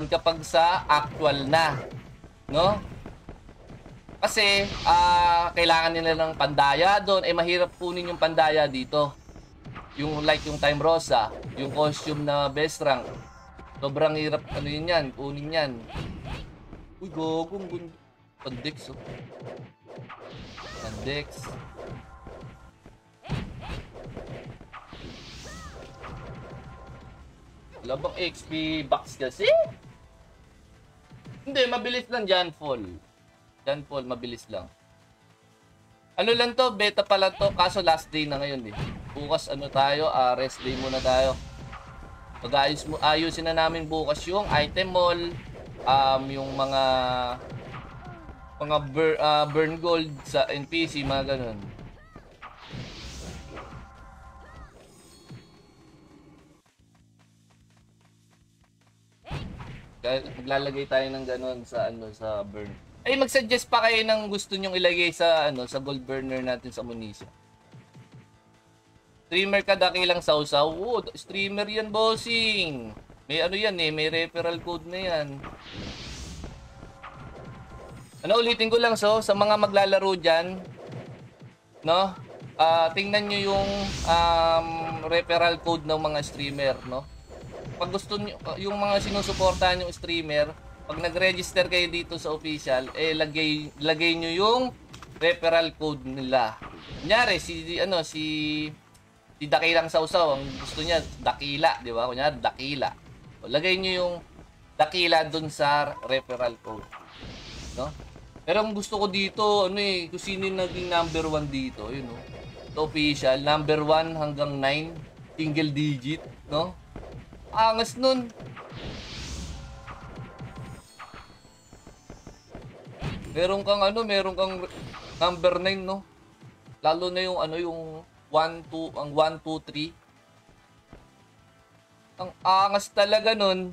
kapag sa actual na, no? Kasi kailangan nila ng pandaya doon, mahirap kunin yung pandaya dito. Yung like yung Time Rosa, yung costume na best rank. Sobrang hirap ano yun yan, kunin yan. Uy, gogong gundo. Pandex, oh. Pandex. Wala bang XP box kasi? Hindi, mabilis lang Janfall. Janfall, mabilis lang. Ano lang to, beta pa lang to, kaso last day na ngayon eh. Bukas ano tayo, rest day muna tayo. Ayusin na namin bukas yung item mall, yung mga burn gold sa NPC, mga ganun. Maglalagay tayo ng ganun sa sa burn. Mag-suggest pa kayo ng gusto nyong ilagay sa sa gold burner natin sa Municia. Streamer ka dakilang sausaw. Oh, streamer yan, bossing. May ano yan may referral code na yan. Ulitin ko lang sa mga maglalaro diyan, no? Tingnan niyo yung referral code ng mga streamer, no? Pag gusto niyo yung mga sinusuportahan yung streamer, pag nag-register kayo dito sa official, lagay niyo yung referral code nila. Kunyari si Dakilang Sausaw, ang gusto niya Dakila, di ba? Kunyari Dakila. O, lagay niyo yung Dakila dun sa referral code, no? Pero ang gusto ko dito, kung sino yung naging number 1 dito, yun, no? Ito official, number 1 hanggang 9, single digit, no? Angas nun. Meron kang number 9, no? Lalo na yung yung 1, 2, ang 1, 2, 3. Ang angas talaga nun.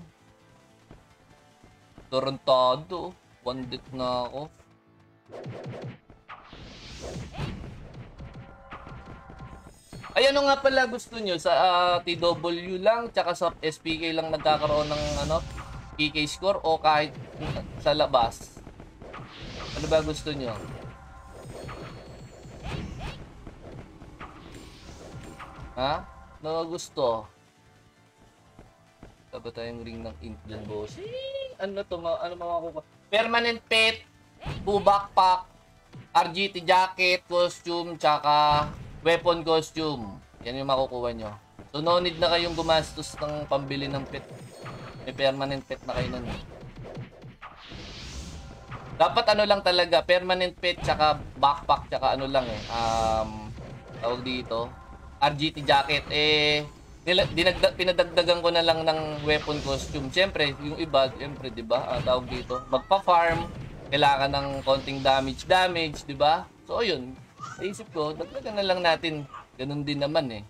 Tarantado. 1 dit na ako. Ay, ano nga pala gusto nyo? Sa TW lang, tsaka sa SPK lang nagkakaroon ng PK score o kahit sa labas? Ano ba gusto nyo? Ha? Ano gusto? Taba tayong ring ng int dyan, boss. Ano to? Ano makakuha? Permanent pet, backpack, RGT jacket, costume, tsaka weapon costume. Yan yung makukuha nyo. So, no need na kayong gumastos ng pambili ng pet. May permanent pet na kayo nun. Dapat lang talaga, permanent pet, tsaka backpack, tsaka tawag dito, RGT jacket. Pinadagdagan ko na lang ng weapon costume. Siyempre, yung iba, di ba? Tawag dito, magpa-farm, kailangan ng konting damage, di ba? So, yun. Naisip ko, dagdagan na lang natin. Ganun din naman eh.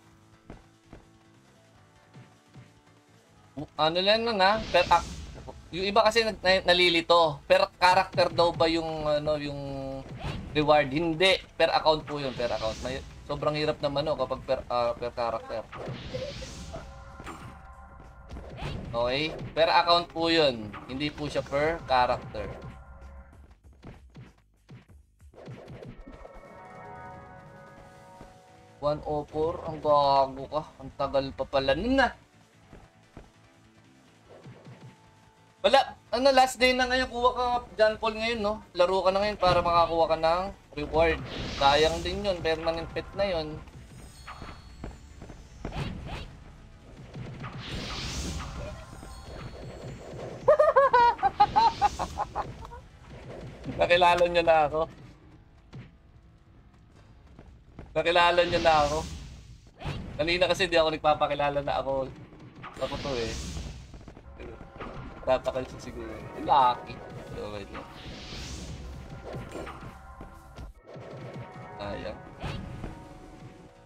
Yung iba kasi nalilito. Per character daw ba yung yung reward? Hindi, per account po yun, per account. Sobrang hirap naman kapag per character. Okay? Per account po yun. Hindi po siya per character. $104, ang gago ka. Ang tagal pa pala nun na. Wala, last day na ngayon, kuha ka John Paul ngayon, no? Laro ka na ngayon para makakuha ka ng reward. Sayang din yun, permanent pet na yun. Nakilala niyo na ako. Nakilala niyo na ako. Kanina kasi di ako nagpapakilala na ako. Ako to eh. Tatakal siya siguro. Lucky. So, wait lang. Ayan.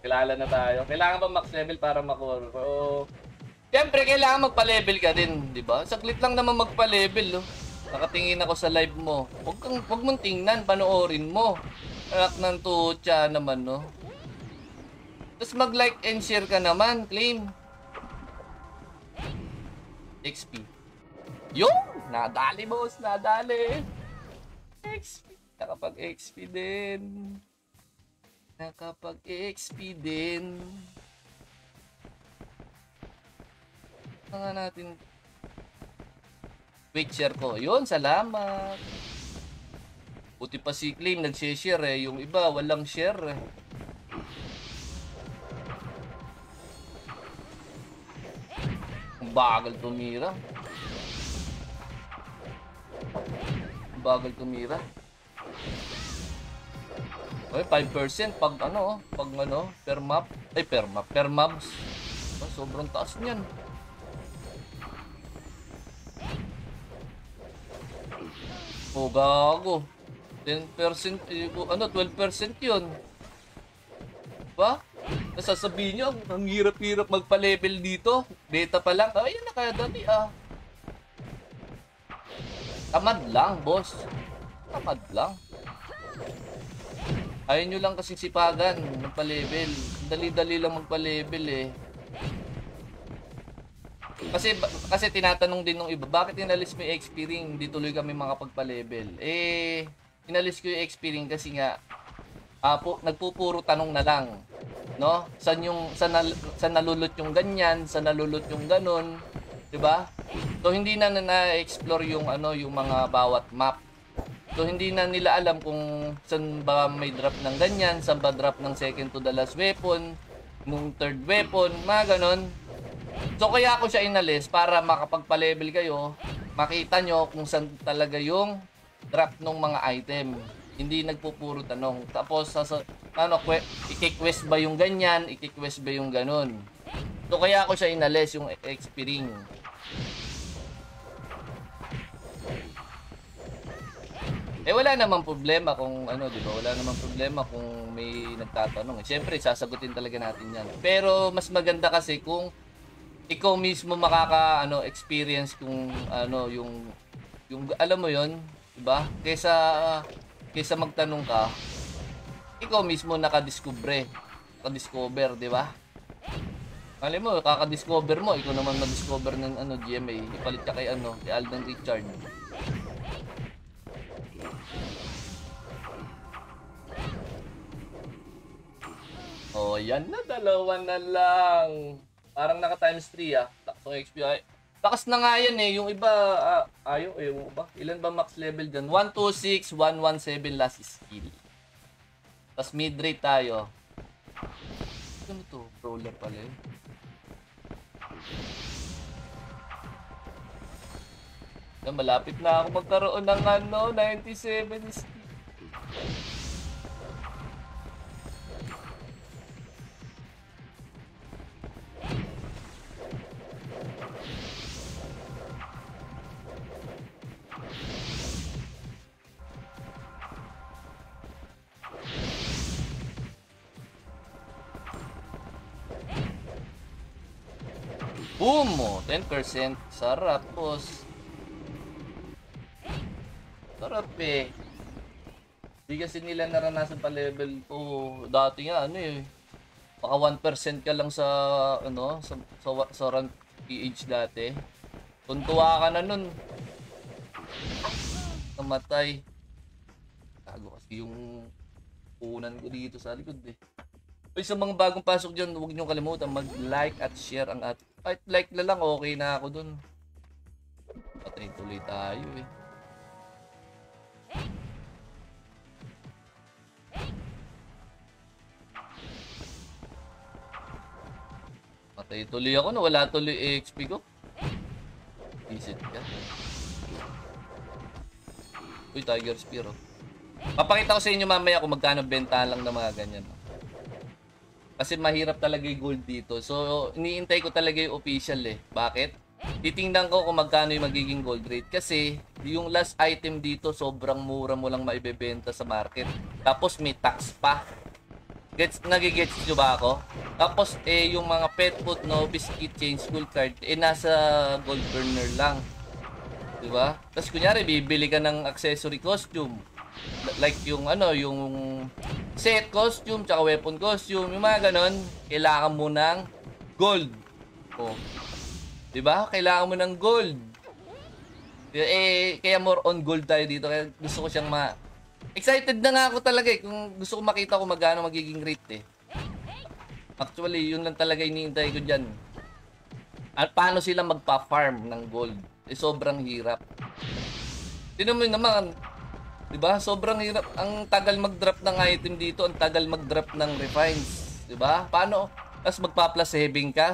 Kilala na tayo. Kailangan ba max level para makuha? So, siyempre, kailangan magpa-level ka din, di ba? Saglit lang naman magpa-level, oh. Nakatingin ako sa live mo. Huwag mong tingnan, panoorin mo. Anak ng tutya naman, no? Tapos mag-like and share ka naman, claim. XP. Yung! Nadali, boss! Nadali! XP. Nakapag-XP din. Nakapag-XP din. Ano nga natin? Wait, share ko. Yun, salamat. Buti pa si Claim nag-share eh. Yung iba, walang share eh. Ang bagal tumira. Bagal tumira. Okay, 5% pag ano, per map. Ay, per mobs. Oh, sobrang taas niyan. Oh, gago. 10%, ano, 12% yun. Diba? Nasasabihin nyo, ang hirap-hirap magpa-level dito. Beta pa lang. Ayan na kaya dati ah. Tamad lang, boss. Tamad lang. Ayaw nyo lang kasing sipagan magpa-level. Dali-dali lang magpa-level eh. Kasi tinatanong din nung iba, bakit inalis mo yung XP ring? Hindi tuloy kami makapagpa-level. Eh, inalis ko yung XP ring kasi nga, nagpupuro tanong na lang. No? Saan nalulot yung ganyan, saan nalulot yung ganun. 'Di ba? So hindi na na-explore yung yung mga bawat map. So hindi na nila alam kung saan ba may drop ng ganyan, saan ba drop ng second to the last weapon, nung third weapon, mga ganun. So kaya ako siya inalis para makapagpa-level kayo, makita nyo kung saan talaga yung drop ng mga item. Hindi nagpupuro tanong. Tapos i-quest ba yung ganyan, i-quest ba yung ganun. So kaya ako siya inalis yung XP ring. Eh wala namang problema kung di ba? Wala namang problema kung may nagtatanong. Siyempre sasagutin talaga natin 'yan. Pero mas maganda kasi kung ikaw mismo experience kung yung alam mo 'yon, 'di ba? Kaysa magtanong ka, ikaw mismo nakadiscover, 'di ba? Alam mo, kaka-discover mo, ikaw naman na-discover ng GMA, ipalit ka kay kay Alden Richard. Oh, yan na, dalawa na lang. Parang naka times 3 ah. So XP takas na nga yan eh. Yung iba ayaw eh. Yung iba. Ilan ba max level dyan? 126, 117 last skill. Tapos mid rate tayo. Ano to? Brawler pala eh. Malapit na ako magkaroon ng 97 skill. Boom! 10%. Sarap, boss. Sarap eh. Di kasi nila naranasan pa level ko. Dati nga baka 1% ka lang sa sa rank PH dati. Tuntua ka na nun. Namatay. Tago kasi yung punan ko dito sa likod eh. Uy, sa mga bagong pasok dyan, huwag nyo kalimutan mag-like at share ang kahit like na lang, okay na ako dun. Patay tuloy tayo eh. Patay tuloy ako na wala tuloy XP ko. Visit ka. Uy, Tiger Spear oh. Papakita ko sa inyo mamaya kung magkano benta lang ng mga ganyan. Kasi mahirap talaga yung gold dito. So, iniintay ko talaga yung official eh. Bakit? Titingnan ko kung magkano yung magiging gold rate. Kasi, yung last item dito, sobrang mura mo lang maibebenta sa market. Tapos, may tax pa. Nagigets nyo ba ako? Tapos, yung mga pet food, novice keychain, school card, nasa gold burner lang. Diba? Tapos, kunyari, bibili ka ng accessory costume. Like yung yung set costume tsaka weapon costume, yung mga ganon, kailangan mo ng gold. Oh. 'Di ba? Kailangan mo ng gold. Kaya more on gold tayo dito. Kaya gusto ko siyang excited na nga ako talaga eh. Kung gusto ko makita kung magkano magiging rate eh. Actually, yun lang talaga iniintay ko dyan. At paano sila magpa-farm ng gold? Sobrang hirap. Tingnan mo naman, 'di ba? Sobrang hirap. Ang tagal mag-drop ng item dito, ang tagal mag-drop ng refines, 'di ba? Paano? Tapos magpa-plus saving ka.